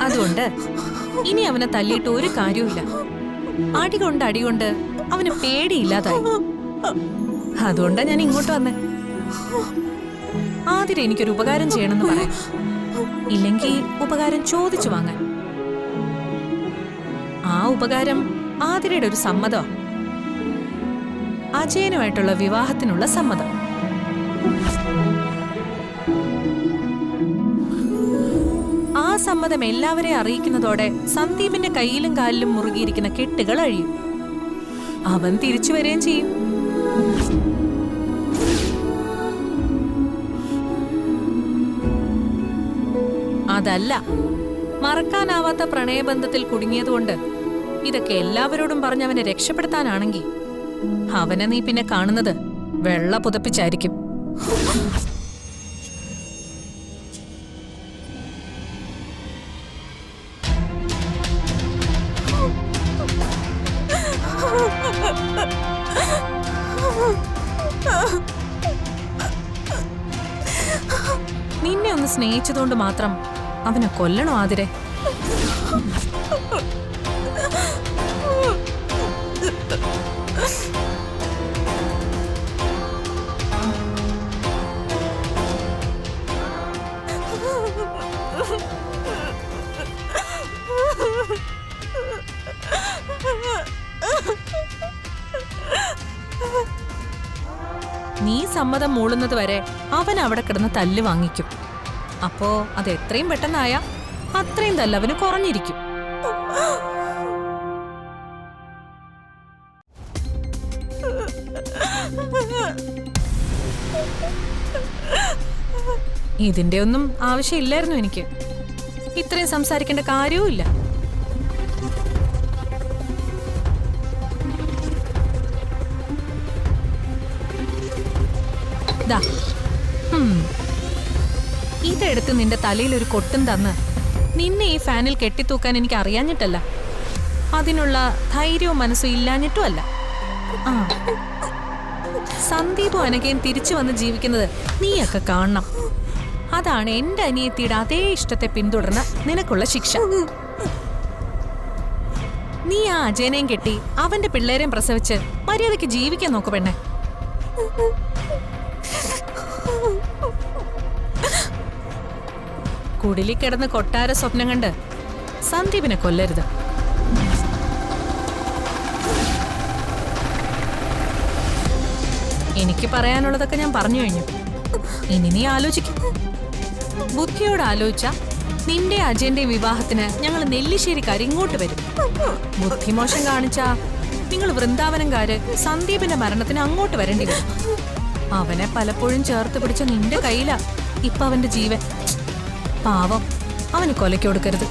അതുകൊണ്ട് ഇനി അവനെ തല്ലിയിട്ട് ഒരു കാര്യവുമില്ല. അടികൊണ്ട് അവന് പേടിയില്ലാതായി. അതുകൊണ്ടാ ഞാൻ ഇങ്ങോട്ട് വന്നേ. ആതിര എനിക്കൊരു ഉപകാരം ചെയ്യണമെന്ന് പറയാം, ഇല്ലെങ്കിൽ ഉപകാരം ചോദിച്ചു വാങ്ങാൻ. ആ ഉപകാരം ആതിരയുടെ ഒരു സമ്മതം, അജയനുമായിട്ടുള്ള വിവാഹത്തിനുള്ള സമ്മതം. ആ സമ്മതം എല്ലാവരെയും അറിയിക്കുന്നതോടെ സന്ദീപിന്റെ കയ്യിലും കാലിലും മുറുകിയിരിക്കുന്ന കെട്ടുകൾ അഴിയും. അവൻ തിരിച്ചു വരികയും ചെയ്യും. അതല്ല, മറക്കാനാവാത്ത പ്രണയബന്ധത്തിൽ കുടുങ്ങിയതുകൊണ്ട് ഇതൊക്കെ എല്ലാവരോടും പറഞ്ഞ് അവനെ രക്ഷപ്പെടുത്താനാണെങ്കിൽ അവനെ നീ പിന്നെ കാണുന്നത് വെള്ള പുതപ്പിച്ചായിരിക്കും. നിന്നെ ഒന്ന് സ്നേഹിച്ചതുകൊണ്ട് മാത്രം അവനെ കൊല്ലണോ ആതിരെ? നീ സമ്മതം മൂളുന്നത് വരെ അവൻ അവിടെ കിടന്ന് തല്ല് വാങ്ങിക്കും. അപ്പോ അത് എത്രയും പെട്ടെന്നായാ അത്രയും തല്ല് അവന് കുറഞ്ഞിരിക്കും. ഇതിന്റെ ഒന്നും ആവശ്യമില്ലായിരുന്നു എനിക്ക്. ഇത്രയും സംസാരിക്കേണ്ട കാര്യവും ഇല്ല. ഇതെടുത്ത് നിന്റെ തലയിൽ ഒരു കൊട്ടും തന്ന് നിന്നെ ഈ ഫാനിൽ കെട്ടിത്തൂക്കാൻ എനിക്ക് അറിയാഞ്ഞിട്ടല്ല, അതിനുള്ള ധൈര്യവും മനസ്സും ഇല്ലാഞ്ഞിട്ടും അല്ല. സന്ദീപും അനഘയും തിരിച്ചു വന്ന് ജീവിക്കുന്നത് നീയൊക്കെ കാണണം. അതാണ് എന്റെ അനിയത്തിയുടെ അതേ ഇഷ്ടത്തെ പിന്തുടർന്ന നിനക്കുള്ള ശിക്ഷ. നീ ആ അജയനെയും കെട്ടി അവന്റെ പിള്ളേരെയും പ്രസവിച്ച് മര്യാദയ്ക്ക് ജീവിക്കാൻ നോക്കു പെണ്ണെ. കുടിലി കിടന്ന് കൊട്ടാര സ്വപ്നം കണ്ട് സന്ദീപിനെ കൊല്ലരുത്. എനിക്ക് പറയാനുള്ളതൊക്കെ ഞാൻ പറഞ്ഞു കഴിഞ്ഞു. ഇനി നീ ആലോചിക്കും. ബുദ്ധിയോട് ആലോചിച്ച നിന്റെ അജയന്റെ വിവാഹത്തിന് ഞങ്ങൾ നെല്ലിശ്ശേരിക്കാർ ഇങ്ങോട്ട് വരും. ബുദ്ധിമോശം കാണിച്ചാ നിങ്ങൾ വൃന്ദാവനംകാര് സന്ദീപിന്റെ മരണത്തിന് അങ്ങോട്ട് വരേണ്ടി വരും. അവനെ പലപ്പോഴും ചേർത്ത് പിടിച്ച നിന്റെ കയ്യിലാ ഇപ്പൊ അവന്റെ ജീവൻ. പാവം, അവന് കൊലയ്ക്ക് കൊടുക്കരുത്.